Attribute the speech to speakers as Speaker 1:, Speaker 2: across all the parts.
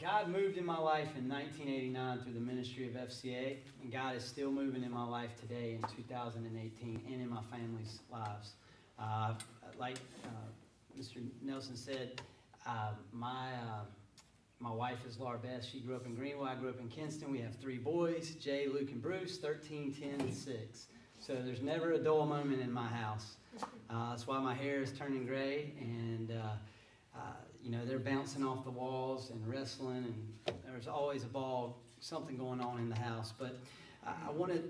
Speaker 1: God moved in my life in 1989 through the ministry of FCA, and God is still moving in my life today in 2018 and in my family's lives. Like Mr. Nelson said, my wife is Laura Beth. She grew up in Greenville. I grew up in Kinston. We have 3 boys, Jay, Luke, and Bruce, 13, 10, and 6. So there's never a dull moment in my house. That's why my hair is turning gray, and you know, they're bouncing off the walls and wrestling, and there's always a ball, something going on in the house. But I want to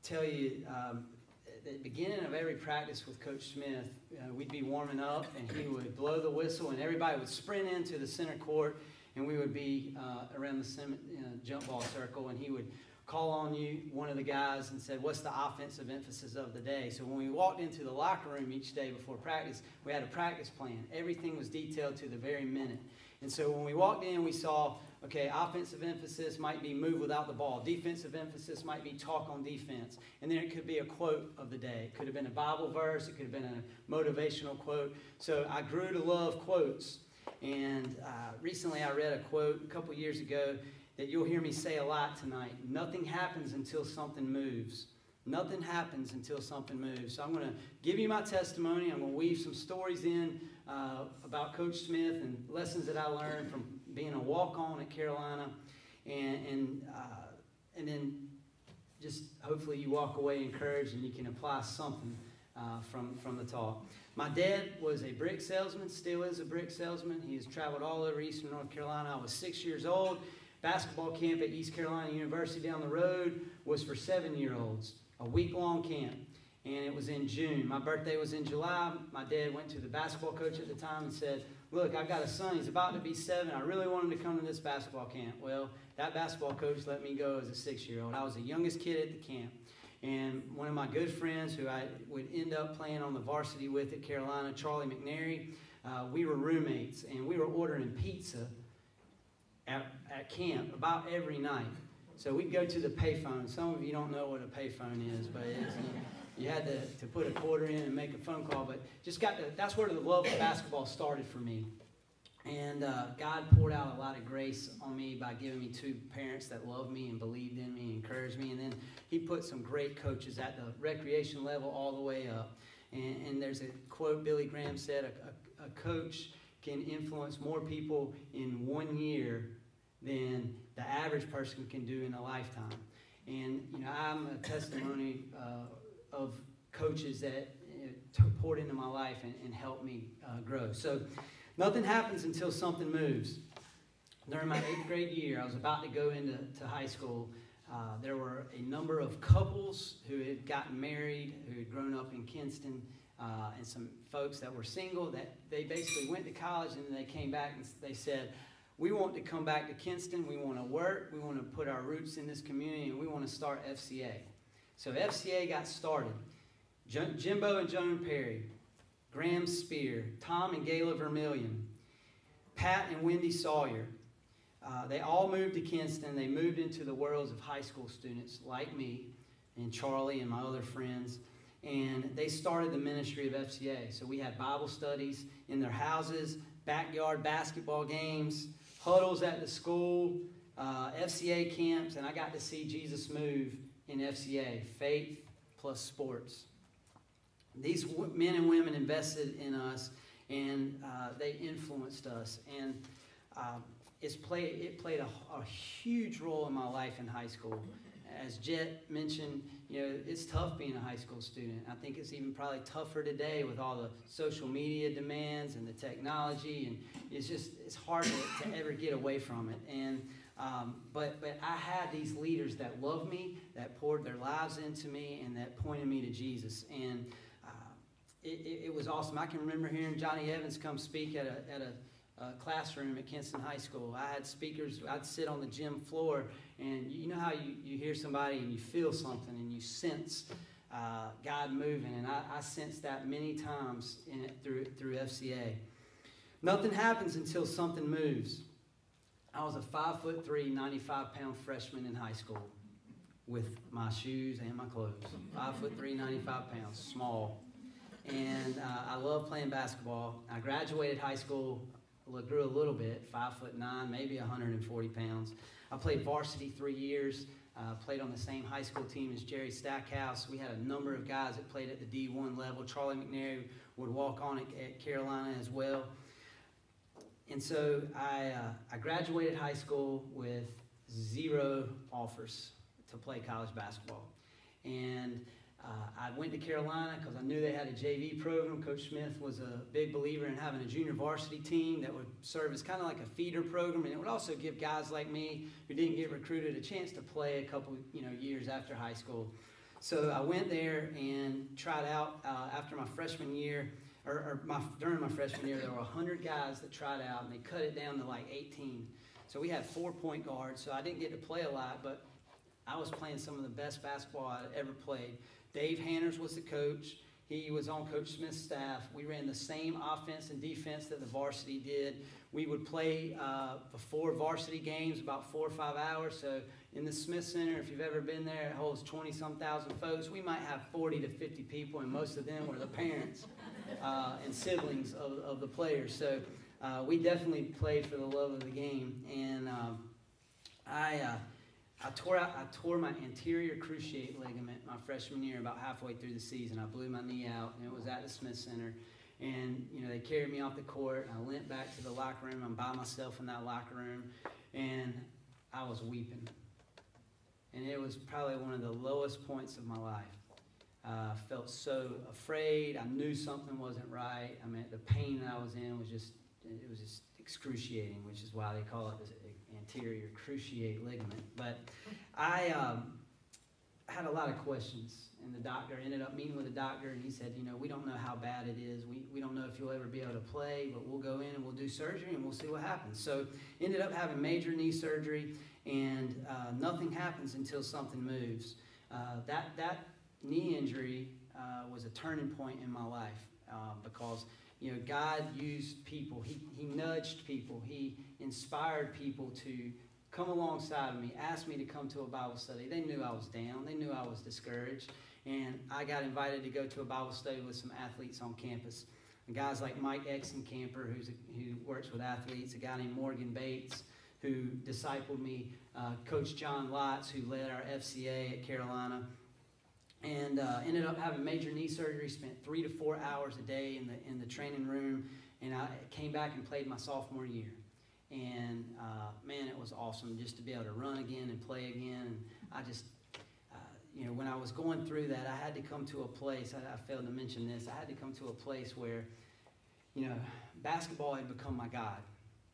Speaker 1: tell you, at the beginning of every practice with Coach Smith, we'd be warming up, and he would blow the whistle, and everybody would sprint into the center court, and we would be around the jump ball circle, and he would call on you, one of the guys, and said, what's the offensive emphasis of the day? So when we walked into the locker room each day before practice, we had a practice plan. Everything was detailed to the very minute. And so when we walked in, we saw, okay, offensive emphasis might be move without the ball. Defensive emphasis might be talk on defense. And then it could be a quote of the day. It could have been a Bible verse. It could have been a motivational quote. So I grew to love quotes. And recently I read a quote a couple years ago that you'll hear me say a lot tonight. Nothing happens until something moves. Nothing happens until something moves. So I'm going to give you my testimony. I'm going to weave some stories in about Coach Smith and lessons that I learned from being a walk-on at Carolina. And then just hopefully you walk away encouraged and you can apply something from the talk. My dad was a brick salesman, still is a brick salesman. He has traveled all over Eastern North Carolina. I was 6 years old. Basketball camp at East Carolina University down the road was for 7-year-olds, a week-long camp, and it was in June. My birthday was in July. My dad went to the basketball coach at the time and said, look, I've got a son. He's about to be 7. I really want him to come to this basketball camp. Well, that basketball coach let me go as a 6-year-old. I was the youngest kid at the camp, and one of my good friends who I would end up playing on the varsity with at Carolina, Charlie McNary, we were roommates, and we were ordering pizza at camp about every night. So we'd go to the payphone. Some of you don't know what a payphone is, but you had to put a quarter in and make a phone call. But that's where the love of basketball started for me. And God poured out a lot of grace on me by giving me 2 parents that loved me and believed in me and encouraged me. And then he put some great coaches at the recreation level all the way up. And there's a quote Billy Graham said, a coach can influence more people in 1 year than the average person can do in a lifetime. And you know, I'm a testimony of coaches that poured into my life and helped me grow. So nothing happens until something moves. During my 8th grade year, I was about to go into high school. There were a number of couples who had gotten married, who had grown up in Kinston, and some folks that were single, that they basically went to college and then they came back and they said, we want to come back to Kinston, we want to work, we want to put our roots in this community, and we want to start FCA. So FCA got started. Jimbo and Joan Perry, Graham Spear, Tom and Gayla Vermillion, Pat and Wendy Sawyer. They all moved to Kinston. They moved into the worlds of high school students like me and Charlie and my other friends. And they started the ministry of FCA. So we had Bible studies in their houses, backyard basketball games, huddles at the school, FCA camps, and I got to see Jesus move in FCA, faith plus sports. These men and women invested in us, and they influenced us. And it played a huge role in my life in high school. As Jet mentioned, you know, it's tough being a high school student. I think it's even probably tougher today with all the social media demands and the technology, and it's hard to ever get away from it. And but I had these leaders that loved me, that poured their lives into me, and that pointed me to Jesus. And it was awesome. I can remember hearing Johnny Evans come speak at a classroom at Kinston High School. I had speakers. I'd sit on the gym floor, and you know how you hear somebody and you feel something and you sense God moving, and I sensed that many times through FCA. Nothing happens until something moves. I was a 5'3", 95-pound freshman in high school with my shoes and my clothes. 5'3", 95 pounds, small. And I love playing basketball. I graduated high school grew a little bit, 5'9", maybe 140 pounds. I played varsity 3 years. Played on the same high school team as Jerry Stackhouse. We had a number of guys that played at the D1 level. Charlie McNary would walk on at Carolina as well. And so I graduated high school with 0 offers to play college basketball. And I went to Carolina because I knew they had a JV program. Coach Smith was a big believer in having a junior varsity team that would serve as kind of like a feeder program, and it would also give guys like me who didn't get recruited a chance to play a couple years after high school. So I went there and tried out after my freshman year, during my freshman year, there were 100 guys that tried out, and they cut it down to like 18. So we had 4 point guards, so I didn't get to play a lot, but I was playing some of the best basketball I'd ever played. Dave Hanners was the coach. He was on Coach Smith's staff. We ran the same offense and defense that the varsity did. We would play before varsity games about 4 or 5 hours. So in the Smith Center, if you've ever been there, it holds 20-some thousand folks. We might have 40 to 50 people, and most of them were the parents and siblings of the players. So we definitely played for the love of the game. And I tore my anterior cruciate ligament my freshman year about halfway through the season. I blew my knee out, and it was at the Smith Center. And, they carried me off the court. I went back to the locker room. I'm by myself in that locker room, and I was weeping. And it was probably one of the lowest points of my life. I felt so afraid. I knew something wasn't right. I mean, the pain that I was in was just excruciating, which is why they call it the anterior cruciate ligament. But I had a lot of questions, and the doctor ended up meeting with the doctor, and he said, we don't know how bad it is. We don't know if you'll ever be able to play, but we'll go in and we'll do surgery and we'll see what happens. So ended up having major knee surgery, and nothing happens until something moves. That knee injury was a turning point in my life because God used people. He nudged people. He inspired people to come alongside of me, asked me to come to a Bible study. They knew I was down. They knew I was discouraged. And I got invited to go to a Bible study with some athletes on campus. And guys like Mike Exenkamper, who works with athletes, a guy named Morgan Bates, who discipled me, Coach John Lotz, who led our FCA at Carolina. And ended up having major knee surgery, spent 3 to 4 hours a day in the training room, and I came back and played my sophomore year. And man, it was awesome just to be able to run again and play again. And I just, when I was going through that, I had to come to a place, I failed to mention this, I had to come to a place where, basketball had become my God.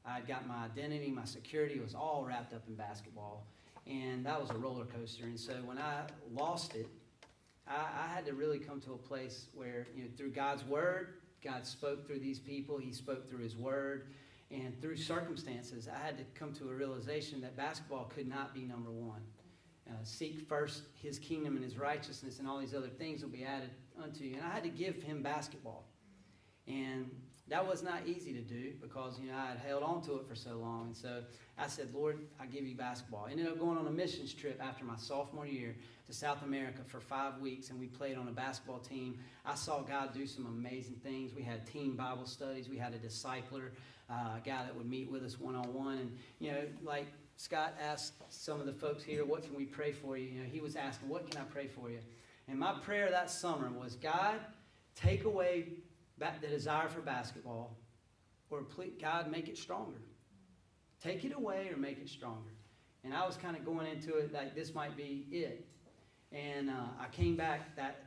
Speaker 1: I had got my identity, my security was all wrapped up in basketball. And that was a roller coaster. And so when I lost it, I had to really come to a place where, through God's Word, God spoke through these people. He spoke through His Word. And through circumstances, I had to come to a realization that basketball could not be number one. Seek first His kingdom and His righteousness, and all these other things will be added unto you. And I had to give Him basketball. And that was not easy to do because, I had held on to it for so long. And so I said, Lord, I give you basketball. I ended up going on a missions trip after my sophomore year to South America for 5 weeks, and we played on a basketball team. I saw God do some amazing things. We had team Bible studies. We had a discipler, a guy that would meet with us one-on-one. And, like Scott asked some of the folks here, what can we pray for you? He was asking, what can I pray for you? And my prayer that summer was, God, take away the desire for basketball, or please, God, make it stronger. Take it away or make it stronger. And I was kind of going into it like this might be it. And I came back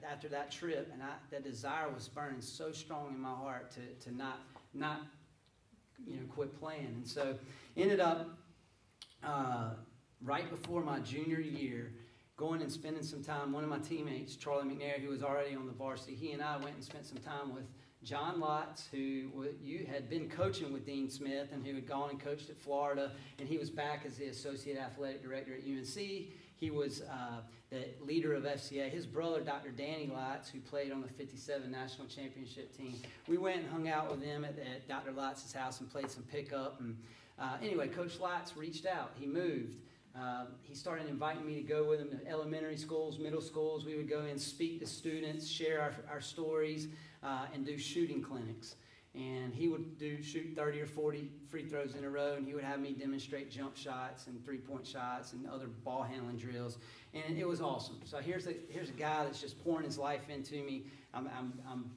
Speaker 1: after that trip, and that desire was burning so strong in my heart to not quit playing. And so ended up right before my junior year, going and spending some time. One of my teammates, Charlie McNary, who was already on the varsity, he and I went and spent some time with John Lotz, who you had been coaching with Dean Smith and who had gone and coached at Florida, and he was back as the Associate Athletic Director at UNC. He was the leader of FCA. His brother, Dr. Danny Lotz, who played on the 57 National Championship team. We went and hung out with him at Dr. Lotz's house and played some pickup. And anyway, Coach Lotz reached out. He moved. He started inviting me to go with him to elementary schools, middle schools. We would go and speak to students, share our stories, and do shooting clinics. and he would shoot 30 or 40 free throws in a row, and he would have me demonstrate jump shots and three-point shots and other ball handling drills, and it was awesome. So here's a guy that's just pouring his life into me. I'm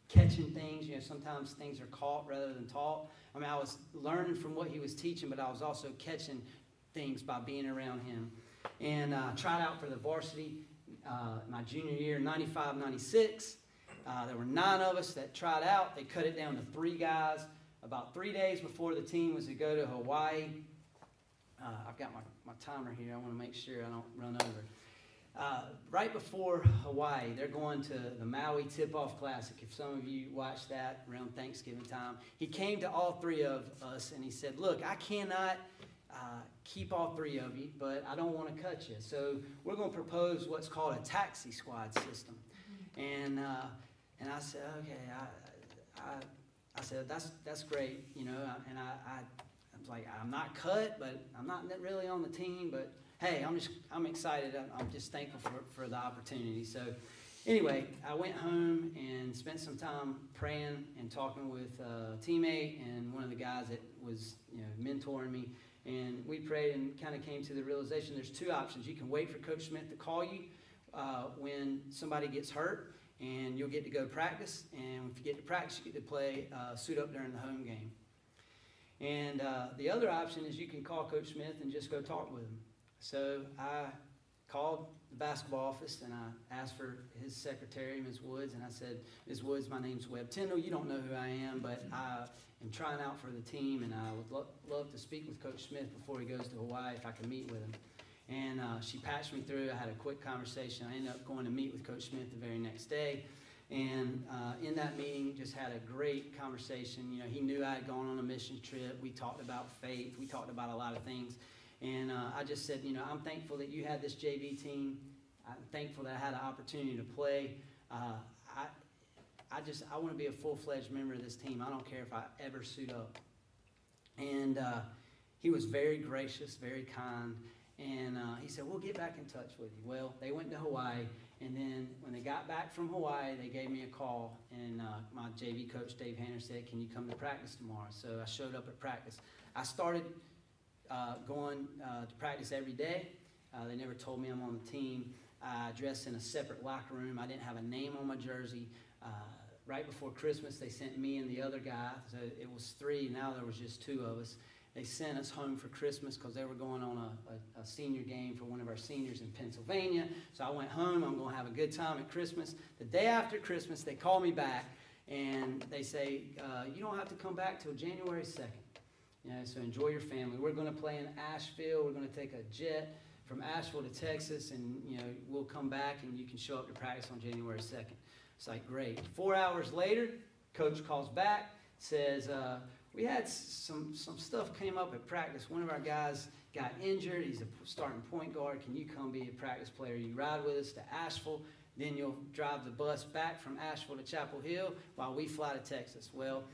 Speaker 1: catching things. Sometimes things are caught rather than taught. I mean, I was learning from what he was teaching, but I was also catching things by being around him. And tried out for the varsity my junior year, 95, 96. There were 9 of us that tried out. They cut it down to 3 guys. About 3 days before the team was to go to Hawaii. I've got my timer here. I want to make sure I don't run over. Right before Hawaii, they're going to the Maui Tip-Off Classic. If some of you watched that around Thanksgiving time, he came to all 3 of us and he said, look, I cannot keep all 3 of you, but I don't want to cut you. So we're going to propose what's called a taxi squad system. And I said, okay, I said, that's great, and I was like, I'm not cut, but I'm not really on the team, but hey, I'm excited. I'm just thankful for the opportunity. So anyway, I went home and spent some time praying and talking with a teammate and one of the guys that was mentoring me. And we prayed and kind of came to the realization there's 2 options. You can wait for Coach Smith to call you when somebody gets hurt, and you'll get to go practice. And if you get to practice, you get to play suit up during the home game. And the other option is you can call Coach Smith and just go talk with him. So I called the basketball office, and I asked for his secretary, Ms. Woods, and I said, Ms. Woods, my name's Webb Tyndall. You don't know who I am, but I am trying out for the team, and I would love to speak with Coach Smith before he goes to Hawaii if I can meet with him. And she patched me through. I had a quick conversation. I ended up going to meet with Coach Smith the very next day. And in that meeting, just had a great conversation. He knew I had gone on a mission trip. We talked about faith. We talked about a lot of things. And I just said, I'm thankful that you had this JV team. I'm thankful that I had an opportunity to play. I want to be a full-fledged member of this team. I don't care if I ever suit up. And he was very gracious, very kind. And he said, we'll get back in touch with you. Well, they went to Hawaii. And then when they got back from Hawaii, they gave me a call. And my JV coach, Dave Hanner, said, can you come to practice tomorrow? So I showed up at practice. I started going to practice every day. They never told me I'm on the team. I dressed in a separate locker room. I didn't have a name on my jersey. Right before Christmas, they sent me and the other guy. So it was 3. Now there was just 2 of us. They sent us home for Christmas because they were going on a senior game for one of our seniors in Pennsylvania. So I went home. I'm going to have a good time at Christmas. The day after Christmas, they call me back, and they say, you don't have to come back till January 2nd. So enjoy your family. We're going to play in Asheville. We're going to take a jet from Asheville to Texas, and we'll come back, and you can show up to practice on January 2nd. It's like, great. 4 hours later, coach calls back, says, we had some stuff came up at practice. One of our guys got injured. He's a starting point guard. Can you come be a practice player? You ride with us to Asheville. Then you'll drive the bus back from Asheville to Chapel Hill while we fly to Texas. Well,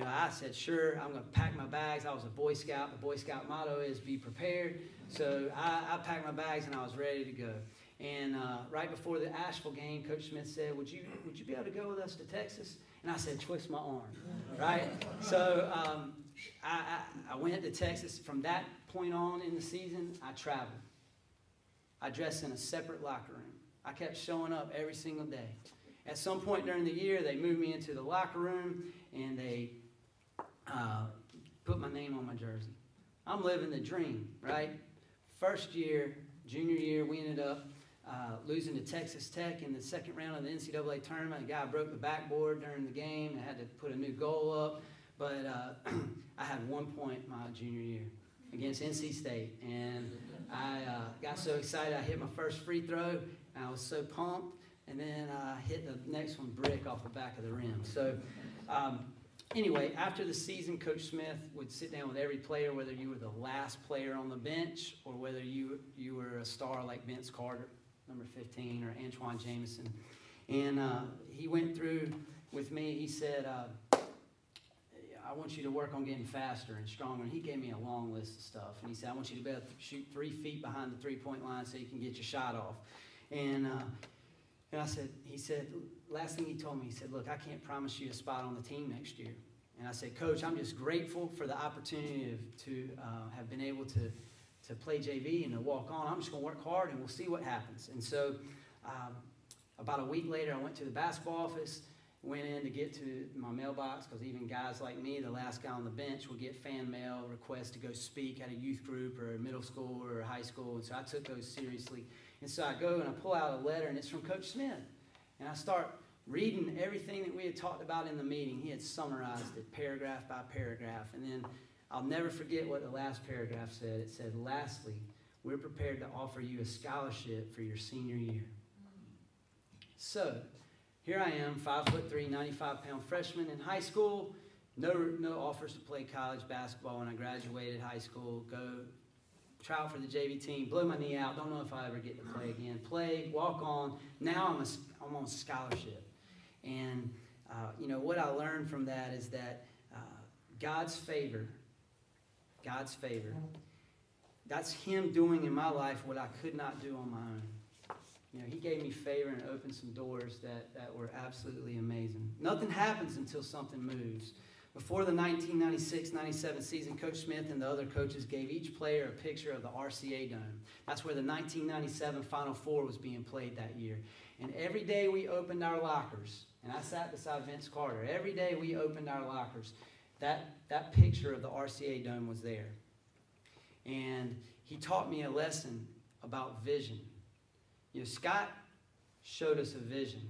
Speaker 1: I said, sure, I'm going to pack my bags. I was a Boy Scout. The Boy Scout motto is be prepared. So I packed my bags, and I was ready to go. And right before the Asheville game, Coach Smith said, would you be able to go with us to Texas? And I said, twist my arm, right? So I went to Texas. From that point on in the season, I traveled. I dressed in a separate locker room. I kept showing up every single day. At some point during the year, they moved me into the locker room, and they put my name on my jersey. I'm living the dream, right? First year, junior year, we ended up losing to Texas Tech in the second round of the NCAA tournament. A guy broke the backboard during the game. I had to put a new goal up. But I had 1 point my junior year against NC State. And I got so excited I hit my first free throw. And I was so pumped. And then I hit the next one brick off the back of the rim. So anyway, after the season, Coach Smith would sit down with every player, whether you were the last player on the bench or whether you were a star like Vince Carter, number 15, or Antoine Jameson. And he went through with me. He said, I want you to work on getting faster and stronger. And he gave me a long list of stuff. And he said, I want you to be able to shoot 3 feet behind the three-point line so you can get your shot off. And And he said, last thing he told me, he said, look, I can't promise you a spot on the team next year. And I said, Coach, I'm just grateful for the opportunity to have been able to play JV and to walk on. I'm just going to work hard and we'll see what happens. And so about a week later, I went to the basketball office, went in to get to my mailbox, because even guys like me, the last guy on the bench, would get fan mail requests to go speak at a youth group or a middle school or a high school. And so I took those seriously. And so I go and I pull out a letter, and it's from Coach Smith. And I start reading everything that we had talked about in the meeting. He had summarized it paragraph by paragraph. And then I'll never forget what the last paragraph said. It said, lastly, we're prepared to offer you a scholarship for your senior year. So here I am, 5'3", 95-pound freshman in high school. No offers to play college basketball when I graduated high school. Go try out for the JV team, blow my knee out. Don't know if I ever get to play again. Play, walk on. Now I'm on scholarship. And what I learned from that is that God's favor, that's Him doing in my life what I could not do on my own. He gave me favor and opened some doors that were absolutely amazing. Nothing happens until something moves. Before the 1996-97 season, Coach Smith and the other coaches gave each player a picture of the RCA Dome. That's where the 1997 Final Four was being played that year. And every day we opened our lockers, and I sat beside Vince Carter. Every day we opened our lockers, that picture of the RCA Dome was there. And he taught me a lesson about vision. Scott showed us a vision.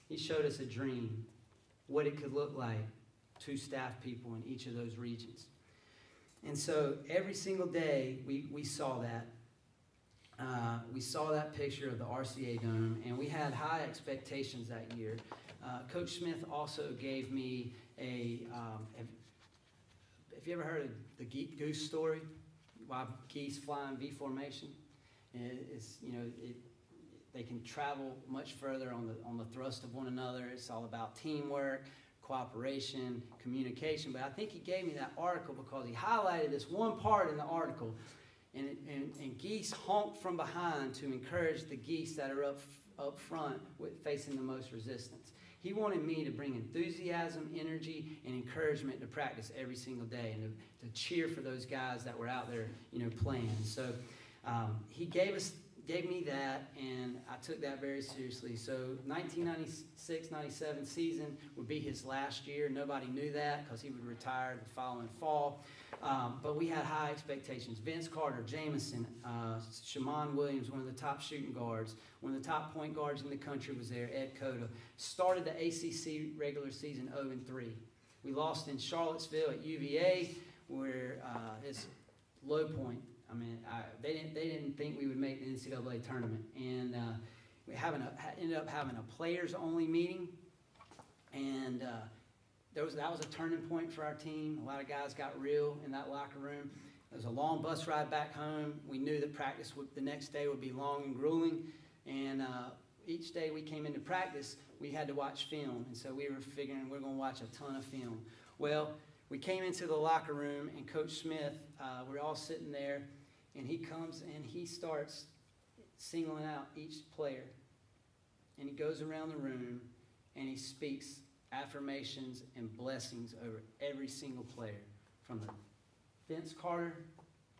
Speaker 1: He showed us a dream, what it could look like, 2 staff people in each of those regions. And so every single day we saw that. We saw that picture of the RCA Dome, and we had high expectations that year. Coach Smith also gave me have you ever heard of the goose story? Why geese fly in V formation? They can travel much further on the thrust of one another. It's all about teamwork, cooperation, communication. But I think he gave me that article because he highlighted this one part in the article. And geese honk from behind to encourage the geese that are up front facing the most resistance. He wanted me to bring enthusiasm, energy, and encouragement to practice every single day, and to cheer for those guys that were out there, playing. So he gave me that, and I took that very seriously. So 1996-97 season would be his last year. Nobody knew that because he would retire the following fall. But we had high expectations. Vince Carter, Jameson, Shammond Williams, one of the top shooting guards, one of the top point guards in the country was there, Ed Cota. Started the ACC regular season 0-3. We lost in Charlottesville at UVA, where his low point. They didn't think we would make the NCAA tournament, and we ended up having a players-only meeting, and that was a turning point for our team. A lot of guys got real in that locker room. It was a long bus ride back home. We knew that practice the next day would be long and grueling, and each day we came into practice, we had to watch film, and so we were figuring we're going to watch a ton of film. Well, we came into the locker room, and Coach Smith, we're all sitting there, and he comes and he starts singling out each player. And he goes around the room and he speaks affirmations and blessings over every single player, from the Vince Carter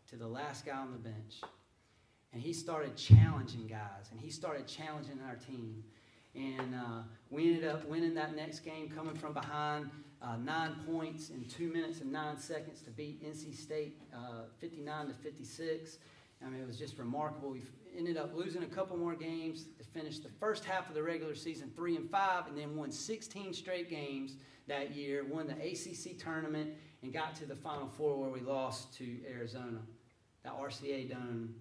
Speaker 1: to the last guy on the bench. And he started challenging guys, and he started challenging our team. And we ended up winning that next game, coming from behind, 9 points in 2 minutes and 9 seconds to beat NC State 59-56. It was just remarkable. We ended up losing a couple more games to finish the first half of the regular season 3-5, and then won 16 straight games that year, won the ACC tournament, and got to the Final Four where we lost to Arizona. That RCA Dome,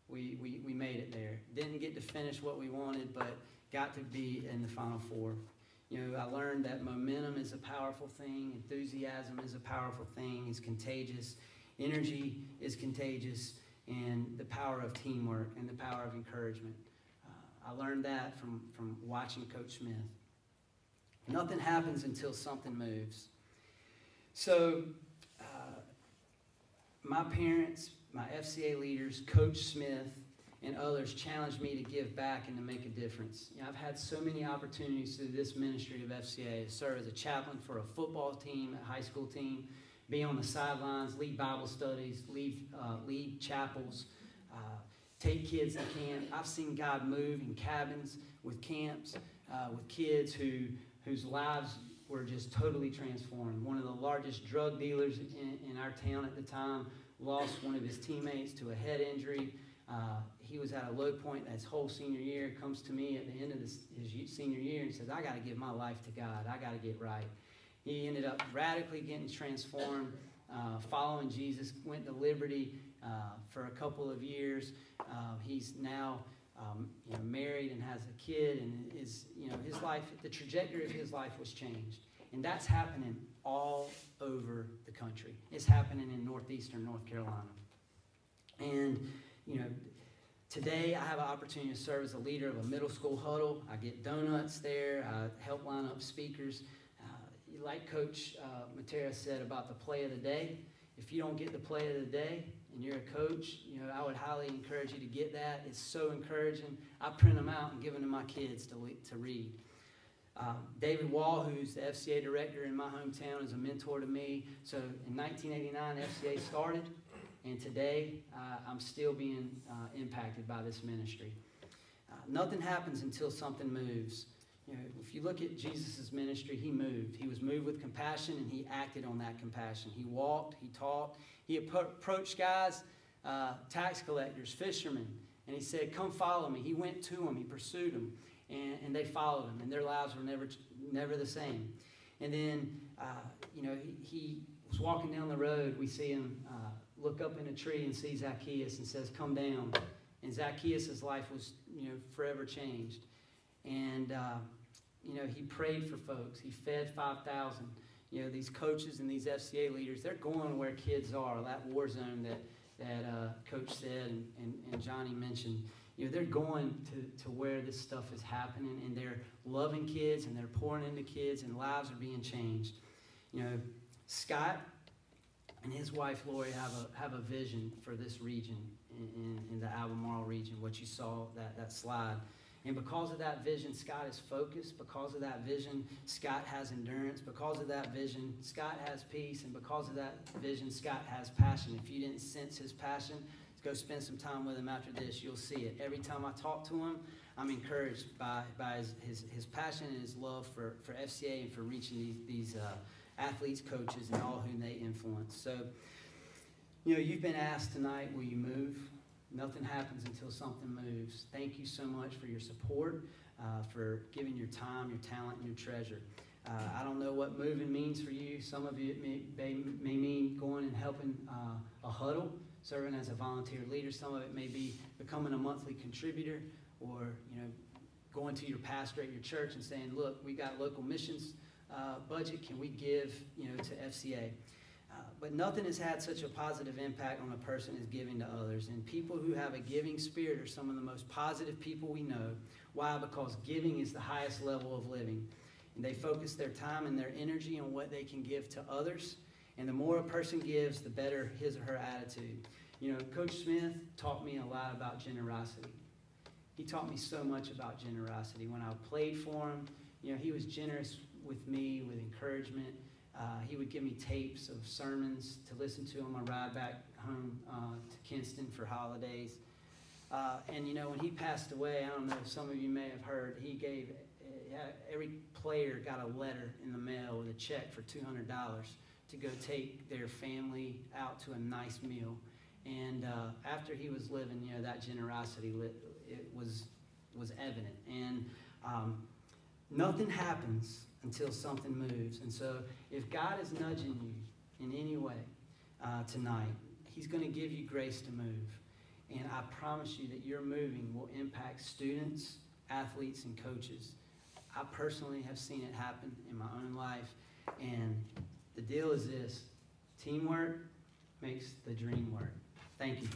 Speaker 1: we made it there. Didn't get to finish what we wanted, but got to be in the Final Four. I learned that momentum is a powerful thing. Enthusiasm is a powerful thing. It's contagious. Energy is contagious. And the power of teamwork and the power of encouragement. I learned that from watching Coach Smith. Nothing happens until something moves. So my parents, my FCA leaders, Coach Smith, and others challenged me to give back and to make a difference. You know, I've had so many opportunities through this ministry of FCA to serve as a chaplain for a football team, a high school team, be on the sidelines, lead Bible studies, lead chapels, take kids to camp. I've seen God move in cabins, with camps, with kids whose lives were just totally transformed. One of the largest drug dealers in our town at the time lost one of his teammates to a head injury. He was at a low point his whole senior year, comes to me at the end of his senior year and says, I got to give my life to God. I got to get right. He ended up radically getting transformed, following Jesus, went to Liberty for a couple of years. He's now married and has a kid, and his life, the trajectory of his life was changed. And that's happening all over the country. It's happening in northeastern North Carolina. And, today I have an opportunity to serve as a leader of a middle school huddle. I get donuts there. I help line up speakers. Like Coach Matera said about the play of the day, if you don't get the play of the day and you're a coach, I would highly encourage you to get that. It's so encouraging. I print them out and give them to my kids to read. David Wall, who's the FCA director in my hometown, is a mentor to me. So in 1989, FCA started, and today I'm still being impacted by this ministry. Nothing happens until something moves. If you look at Jesus' ministry, he moved. He was moved with compassion, and he acted on that compassion. He walked, he taught, he approached guys, tax collectors, fishermen, and he said, come follow me. He went to them, he pursued them, and they followed him, and their lives were never the same. And then, he was walking down the road. We see him look up in a tree and see Zacchaeus and says, come down. And Zacchaeus' life was, forever changed. And, he prayed for folks. He fed 5,000. These coaches and these FCA leaders, they're going where kids are, that war zone that Coach said and Johnny mentioned. They're going to where this stuff is happening, and they're loving kids, and they're pouring into kids, and lives are being changed. Scott and his wife Lori have a vision for this region in the Albemarle region, what you saw, that slide. And because of that vision, Scott is focused. Because of that vision, Scott has endurance. Because of that vision, Scott has peace. And because of that vision, Scott has passion. If you didn't sense his passion, go spend some time with him after this. You'll see it. Every time I talk to him, I'm encouraged by his passion and his love for FCA and for reaching these athletes, coaches, and all whom they influence. So, you've been asked tonight, will you move? Nothing happens until something moves. Thank you so much for your support, for giving your time, your talent, and your treasure. I don't know what moving means for you. Some of you, it may mean going and helping a huddle, serving as a volunteer leader. Some of it may be becoming a monthly contributor, or going to your pastor at your church and saying, look, we got local missions budget. Can we give to FCA? But nothing has had such a positive impact on a person as giving to others. And people who have a giving spirit are some of the most positive people we know. Why? Because giving is the highest level of living. And they focus their time and their energy on what they can give to others. And the more a person gives, the better his or her attitude. Coach Smith taught me a lot about generosity. He taught me so much about generosity. When I played for him, he was generous with me, with encouragement. He would give me tapes of sermons to listen to on my ride back home to Kinston for holidays. And when he passed away, I don't know if some of you may have heard, he gave, every player got a letter in the mail with a check for $200 to go take their family out to a nice meal. And after he was living, that generosity was evident. And nothing happens until something moves. And so if God is nudging you in any way tonight, he's going to give you grace to move. And I promise you that your moving will impact students, athletes, and coaches. I personally have seen it happen in my own life. And the deal is this: teamwork makes the dream work. Thank you.